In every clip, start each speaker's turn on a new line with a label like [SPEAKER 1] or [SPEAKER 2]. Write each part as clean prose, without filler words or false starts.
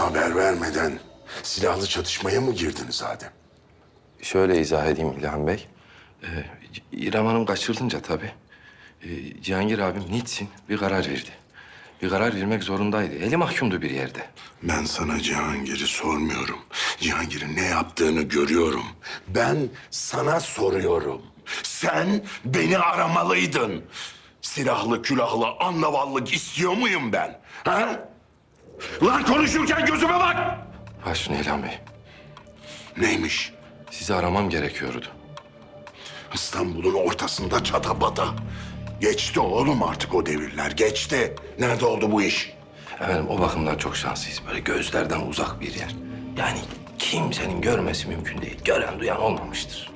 [SPEAKER 1] haber vermeden silahlı çatışmaya mı girdiniz Adem?
[SPEAKER 2] Şöyle izah edeyim İlhan Bey. İrem Hanım kaçırılınca tabii Cihangir abim niçin bir karar verdi. Bir karar vermek zorundaydı. Eli mahkumdu bir yerde.
[SPEAKER 1] Ben sana Cihangir'i sormuyorum. Cihangir'in ne yaptığını görüyorum. Ben sana soruyorum. Sen beni aramalıydın. Silahlı, külahlı, anlavallık istiyor muyum ben? Ha? Lan konuşurken gözüme bak!
[SPEAKER 2] Başüstüne İlhan Bey.
[SPEAKER 1] Neymiş?
[SPEAKER 2] Sizi aramam gerekiyordu.
[SPEAKER 1] İstanbul'un ortasında çatapata. Geçti oğlum artık o devirler, geçti. Nerede oldu bu iş?
[SPEAKER 2] Efendim o bakımdan çok şanslıyız. Böyle gözlerden uzak bir yer. Yani kimsenin görmesi mümkün değil. Gören duyan olmamıştır.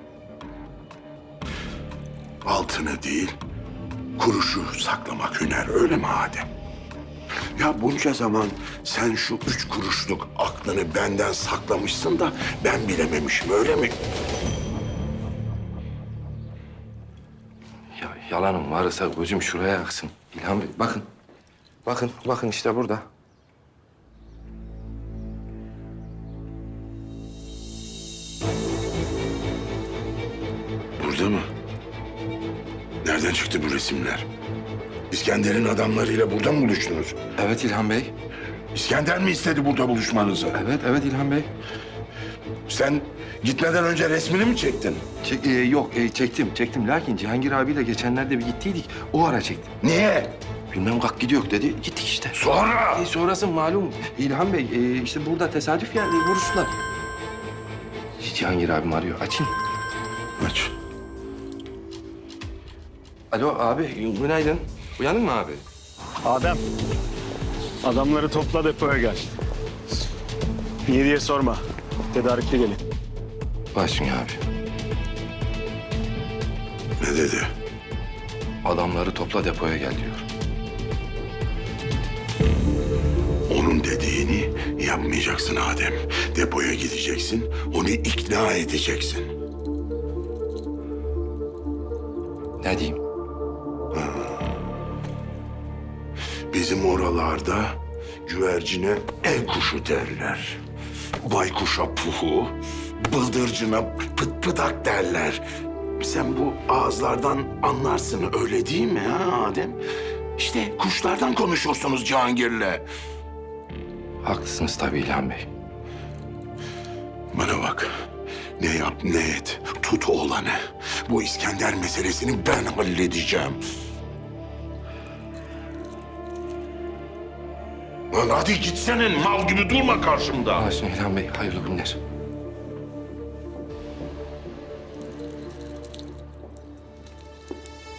[SPEAKER 1] Altını değil, kuruşu saklamak hüner, öyle mi Adem? Ya bunca zaman sen şu 3 kuruşluk aklını benden saklamışsın da ben bilememişim, öyle mi?
[SPEAKER 2] Ya yalanım varsa gözüm şuraya aksın. İlhan Bey bakın. Bakın işte burada.
[SPEAKER 1] Burada mı? Nereden çıktı bu resimler? İskender'in adamlarıyla burada mı buluştunuz?
[SPEAKER 2] Evet İlhan Bey.
[SPEAKER 1] İskender mi istedi burada buluşmanızı?
[SPEAKER 2] Evet İlhan Bey.
[SPEAKER 1] Sen gitmeden önce resmini mi çektin?
[SPEAKER 2] Çektim. Lakin Cihangir abiyle geçenlerde bir gittiydik. O ara çektim.
[SPEAKER 1] Niye?
[SPEAKER 2] Bilmem kalk gidiyor dedi. Gittik işte.
[SPEAKER 1] Sonra?
[SPEAKER 2] Sonrası malum İlhan Bey. İşte burada tesadüf yani vuruştular. Cihangir abim arıyor. Açayım.
[SPEAKER 1] Aç.
[SPEAKER 2] Alo abi günaydın. Uyandın mı abi?
[SPEAKER 3] Adem, adamları topla depoya gel. Niye diye sorma. Tedarikli gelin.
[SPEAKER 2] Başüstüne abi.
[SPEAKER 1] Ne dedi?
[SPEAKER 2] Adamları topla depoya gel diyor.
[SPEAKER 1] Onun dediğini yapmayacaksın Adem. Depoya gideceksin, onu ikna edeceksin.
[SPEAKER 2] Ne diyeyim?
[SPEAKER 1] Bizim oralarda güvercine ev kuşu derler. Baykuşa puhu, bıldırcına pıt pıdak derler. Sen bu ağızlardan anlarsın, öyle değil mi ha Adem? İşte kuşlardan konuşursunuz Cihangir'le.
[SPEAKER 2] Haklısınız tabii İlhan Bey.
[SPEAKER 1] Bana bak, ne yap ne et, tut oğlanı. Bu İskender meselesini ben halledeceğim. Lan hadi gitsene, mal gibi durma karşımda.
[SPEAKER 2] Başüstüne İlhan Bey hayırlı günler.